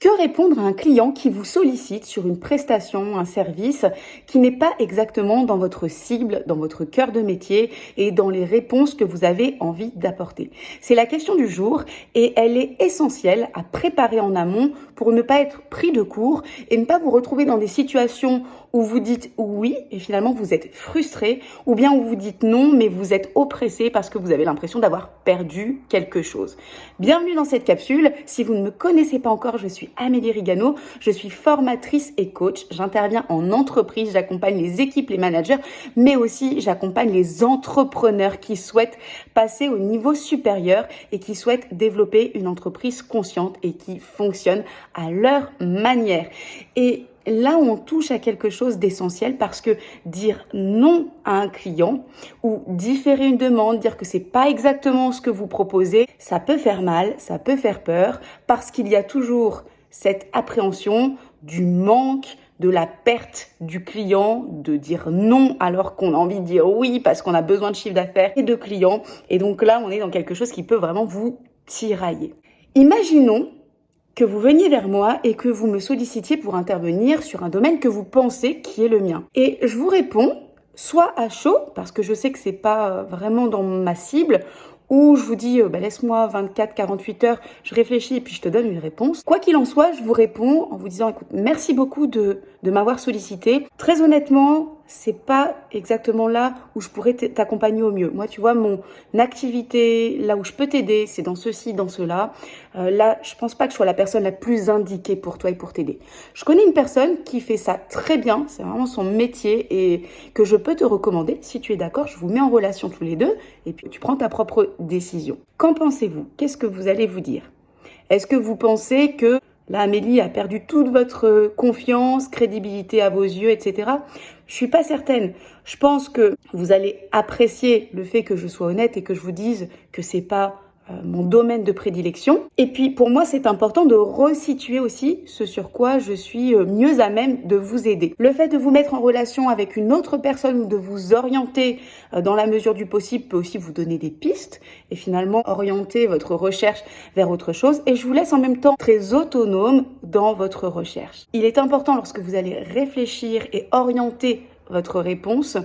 Que répondre à un client qui vous sollicite sur une prestation, un service qui n'est pas exactement dans votre cible, dans votre cœur de métier et dans les réponses que vous avez envie d'apporter? C'est la question du jour et elle est essentielle à préparer en amont pour ne pas être pris de court et ne pas vous retrouver dans des situations où vous dites oui et finalement vous êtes frustré, ou bien où vous dites non mais vous êtes oppressé parce que vous avez l'impression d'avoir perdu quelque chose. Bienvenue dans cette capsule. Si vous ne me connaissez pas encore, je suis Amélie Rigano, je suis formatrice et coach. J'interviens en entreprise, j'accompagne les équipes, les managers, mais aussi j'accompagne les entrepreneurs qui souhaitent passer au niveau supérieur et qui souhaitent développer une entreprise consciente et qui fonctionne à leur manière. Et là, on touche à quelque chose d'essentiel parce que dire non à un client ou différer une demande, dire que c'est pas exactement ce que vous proposez, ça peut faire mal, ça peut faire peur parce qu'il y a toujours cette appréhension du manque, de la perte du client, de dire non alors qu'on a envie de dire oui parce qu'on a besoin de chiffre d'affaires et de clients. Et donc là, on est dans quelque chose qui peut vraiment vous tirailler. Imaginons que vous veniez vers moi et que vous me sollicitiez pour intervenir sur un domaine que vous pensez qui est le mien. Et je vous réponds, soit à chaud, parce que je sais que c'est pas vraiment dans ma cible, ou je vous dis, laisse-moi 24-48 heures, je réfléchis et puis je te donne une réponse. Quoi qu'il en soit, je vous réponds en vous disant, écoute, merci beaucoup de m'avoir sollicité. Très honnêtement, c'est pas exactement là où je pourrais t'accompagner au mieux. Moi, tu vois, mon activité, là où je peux t'aider, c'est dans ceci, dans cela. Là, je pense pas que je sois la personne la plus indiquée pour toi et pour t'aider. Je connais une personne qui fait ça très bien, c'est vraiment son métier et que je peux te recommander. Si tu es d'accord, je vous mets en relation tous les deux et puis tu prends ta propre décision. Qu'en pensez-vous? Qu'est-ce que vous allez vous dire? Est-ce que vous pensez que là, Amélie a perdu toute votre confiance, crédibilité à vos yeux, etc. Je suis pas certaine. Je pense que vous allez apprécier le fait que je sois honnête et que je vous dise que c'est pas mon domaine de prédilection. Et puis, pour moi, c'est important de resituer aussi ce sur quoi je suis mieux à même de vous aider. Le fait de vous mettre en relation avec une autre personne ou de vous orienter dans la mesure du possible peut aussi vous donner des pistes et finalement orienter votre recherche vers autre chose. Et je vous laisse en même temps très autonome dans votre recherche. Il est important lorsque vous allez réfléchir et orienter votre réponse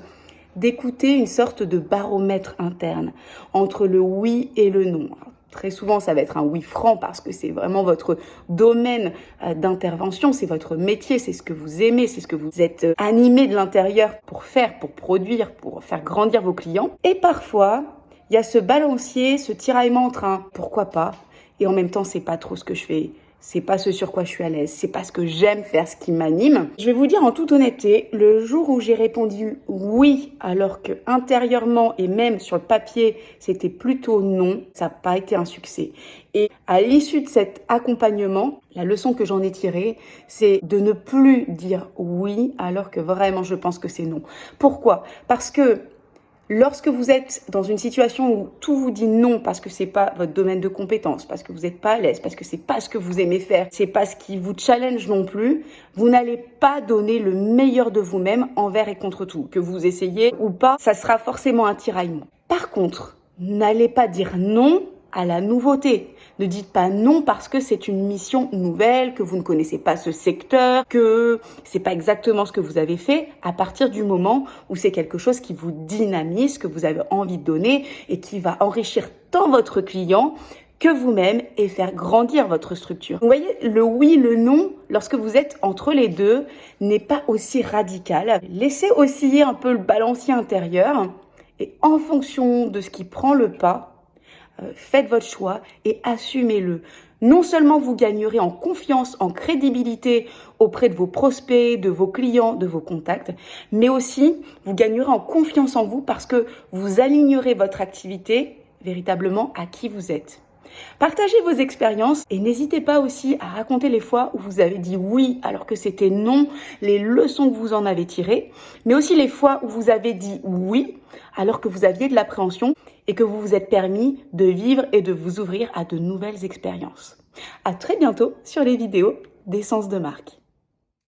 d'écouter une sorte de baromètre interne entre le oui et le non. Alors, très souvent, ça va être un oui franc parce que c'est vraiment votre domaine d'intervention, c'est votre métier, c'est ce que vous aimez, c'est ce que vous êtes animé de l'intérieur pour faire, pour produire, pour faire grandir vos clients. Et parfois, il y a ce balancier, ce tiraillement entre un pourquoi pas et en même temps, c'est pas trop ce que je fais. C'est pas ce sur quoi je suis à l'aise, c'est pas ce que j'aime faire, ce qui m'anime. Je vais vous dire en toute honnêteté, le jour où j'ai répondu oui, alors que intérieurement et même sur le papier, c'était plutôt non, ça n'a pas été un succès. Et à l'issue de cet accompagnement, la leçon que j'en ai tirée, c'est de ne plus dire oui, alors que vraiment je pense que c'est non. Pourquoi? Parce que lorsque vous êtes dans une situation où tout vous dit non parce que c'est pas votre domaine de compétence, parce que vous n'êtes pas à l'aise, parce que c'est pas ce que vous aimez faire, c'est pas ce qui vous challenge non plus, vous n'allez pas donner le meilleur de vous-même envers et contre tout. Que vous essayez ou pas, ça sera forcément un tiraillement. Par contre, n'allez pas dire non à la nouveauté. Ne dites pas non parce que c'est une mission nouvelle, que vous ne connaissez pas ce secteur, que c'est pas exactement ce que vous avez fait à partir du moment où c'est quelque chose qui vous dynamise, que vous avez envie de donner et qui va enrichir tant votre client que vous-même et faire grandir votre structure. Vous voyez, le oui, le non, lorsque vous êtes entre les deux, n'est pas aussi radical. Laissez osciller un peu le balancier intérieur et en fonction de ce qui prend le pas, faites votre choix et assumez-le. Non seulement vous gagnerez en confiance, en crédibilité auprès de vos prospects, de vos clients, de vos contacts, mais aussi vous gagnerez en confiance en vous parce que vous alignerez votre activité véritablement à qui vous êtes. Partagez vos expériences et n'hésitez pas aussi à raconter les fois où vous avez dit oui alors que c'était non, les leçons que vous en avez tirées, mais aussi les fois où vous avez dit oui alors que vous aviez de l'appréhension et que vous vous êtes permis de vivre et de vous ouvrir à de nouvelles expériences. À très bientôt sur les vidéos d'Essence de marque.